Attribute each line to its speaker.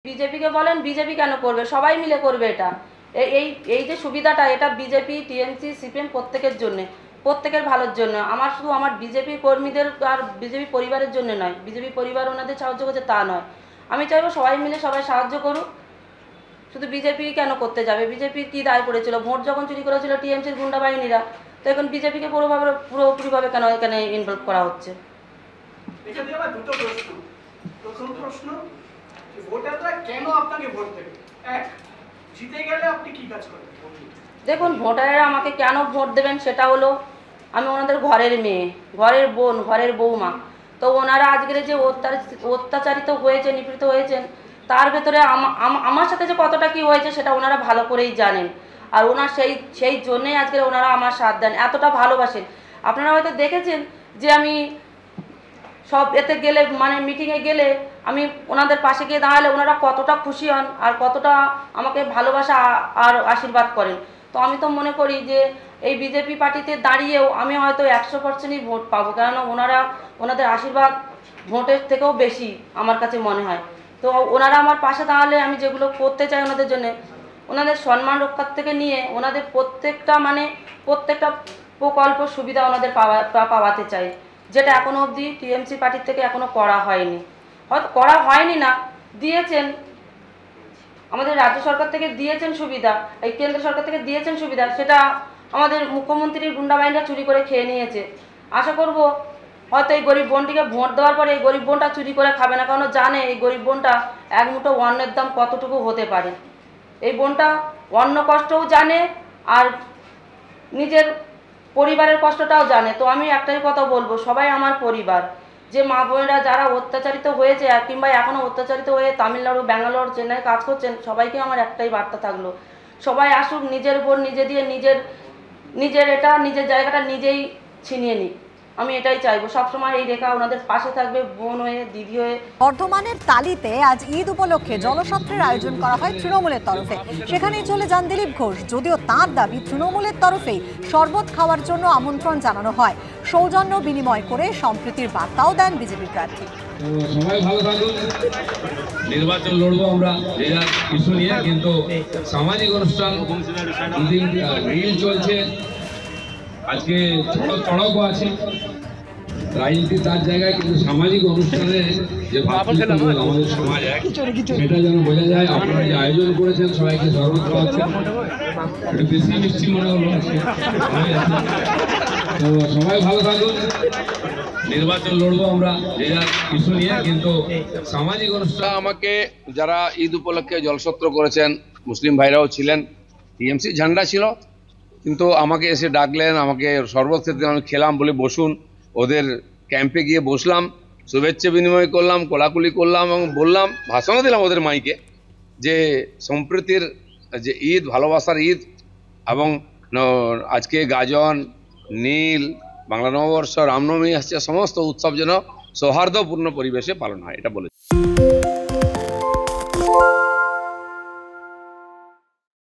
Speaker 1: বিজেপিকে বলেন বিজেপি কেন করবে, সবাই মিলে করবে এটা। এই এই যে সুবিধাটা, এটা বিজেপি, টিএমসি, সিপিএম প্রত্যেকের জন্য, প্রত্যেকের ভালোর জন্য। আমার শুধু আমার বিজেপি কর্মীদের আর বিজেপি পরিবারের জন্য নয়, বিজেপি পরিবার ওনাদের সাহায্য করছে তা নয়। আমি চাইবো সবাই মিলে সবাই সাহায্য করুক। শুধু বিজেপি কেন করতে যাবে? বিজেপির কী দায় পড়েছিল? ভোট যখন চুরি করেছিল টিএমসির গুন্ডা বাহিনীরা, তো এখন বিজেপিকে পুরোপুরিভাবে কেন এখানে ইনভলভ করা হচ্ছে?
Speaker 2: এখানে আমার দুটো প্রশ্ন। প্রথম প্রশ্ন, ভোটাররা কেন আপনাকে ভোট দেবে? এক, জিতে গেলে আপনি কি কাজ করবেন?
Speaker 1: দেখুন, ভোটাররা আমাকে কেন ভোট দেবেন সেটা হলো, আমি ওনাদের ঘরের মেয়ে, ঘরের বোন, ঘরের বৌমা। তো ওনারা আজকের যে অত্যাচারিত হয়েছে, নিপীড়িত হয়েছেন, তার ভেতরে আমার সাথে যে কতটা কি হয়েছে সেটা ওনারা ভালো করেই জানেন। আর ওনার সেই জন্যেই আজকে ওনারা আমার সাথ দেন, এতটা ভালোবাসেন। আপনারা হয়তো দেখেছেন যে আমি সব এতে গেলে, মানে মিটিংয়ে গেলে আমি ওনাদের পাশে গিয়ে দাঁড়ালে ওনারা কতটা খুশি হন আর কতটা আমাকে ভালোবাসা আর আশীর্বাদ করেন। তো আমি তো মনে করি যে এই বিজেপি পার্টিতে দাঁড়িয়েও আমি হয়তো 100%ই ভোট পাবো, কেননা ওনাদের আশীর্বাদ ভোটের থেকেও বেশি আমার কাছে মনে হয়। তো ওনারা আমার পাশে দাঁড়ালে আমি যেগুলো করতে চাই ওনাদের জন্য, ওনাদের সম্মান রক্ষার থেকে নিয়ে ওনাদের প্রত্যেকটা প্রকল্প সুবিধা ওনাদের পাওয়াতে চাই, যেটা এখনো অবধি টিএমসি পার্টির থেকে এখনো করা হয়নি। হয়তো করা হয়নি না, দিয়েছেন আমাদের রাজ্য সরকার থেকে দিয়েছেন সুবিধা, এই কেন্দ্র সরকার থেকে দিয়েছেন সুবিধা, সেটা আমাদের মুখ্যমন্ত্রীর গুন্ডা বাহিনীরা চুরি করে খেয়ে নিয়েছে। আশা করব হয়তো এই গরিব বোনটিকে ভোট দেওয়ার পরে এই গরিব বোনটা চুরি করে খাবে না, কারণ জানে এই গরিব বোনটা এক মুঠো অন্নের দাম কতটুকু হতে পারে। এই বোনটা অন্ন কষ্টও জানে আর নিজের পরিবারের কষ্টটাও জানে। তো আমি একটাই কথা বলবো, সবাই আমার পরিবার। যে মা বোনেরা যারা অত্যাচারিত হয়েছে কিংবা এখনও অত্যাচারিত হয়ে তামিলনাড়ু, ব্যাঙ্গালোর, চেন্নাই কাজ করছেন, সবাইকে আমার একটাই বার্তা থাকলো, সবাই আসুক, নিজের ভোট নিজে দিয়ে নিজের জায়গাটা নিজেই ছিনিয়ে নিক। আমি এটাই চাইবো, সবসময় এই রেখা ওনাদের পাশে থাকবে, বোন হয়ে, দিদি হয়ে।
Speaker 3: বর্ধমানের তালিতে আজ ঈদ উপলক্ষে জলসত্রের আয়োজন করা হয় তৃণমূলের তরফে। সেখানেই চলে যান দিলীপ ঘোষ। যদিও তাঁর দাবি তৃণমূলের তরফেই শরবত খাওয়ার জন্য আমন্ত্রণ জানানো হয়। সৌজন্য বিনিময় করে সম্প্রীতির বার্তাও দেন বিজেপি প্রার্থী।
Speaker 4: সবাই ভালো থাকুন, নির্বাচন লড়বো আমরা কিছু নিয়ে, কিন্তু সামাজিক অনুষ্ঠান রিল চলছে, আজকে চড়কও আছে, রাজনীতি তার জায়গায়, কিন্তু সামাজিক অনুষ্ঠানে যে আমাদের সমাজ সেটা যেন বোঝা যায়। আপনারা যে আয়োজন করেছেন, সবাইকে শরবত খাওয়াচ্ছেন, একটু বেশি মিষ্টি মনে হলো। তো সবাই ভালো থাকুন, নির্বাচন লড়বো আমরা কিছু নিয়ে, কিন্তু সামাজিক অনুষ্ঠান।
Speaker 5: আমাকে যারা ঈদ উপলক্ষে জলসত্র করেছেন, মুসলিম ভাইরাও ছিলেন, টিএমসি ঝান্ডা ছিল, কিন্তু আমাকে এসে ডাকলেন, আমাকে শরবত খেতে, আমি খেলাম, বলে বসুন। ওদের ক্যাম্পে গিয়ে বসলাম, শুভেচ্ছা বিনিময় করলাম, কোলাকুলি করলাম এবং বললাম, ভাষণও দিলাম ওদের মাইকে, যে সম্প্রীতির যে ঈদ, ভালোবাসার ঈদ, এবং আজকে গাজন, নীল, বাংলা নববর্ষ, রামনবমী আসছে, সমস্ত উৎসব যেন সৌহার্দ্যপূর্ণ পরিবেশে পালন হয়, এটা বলেছি।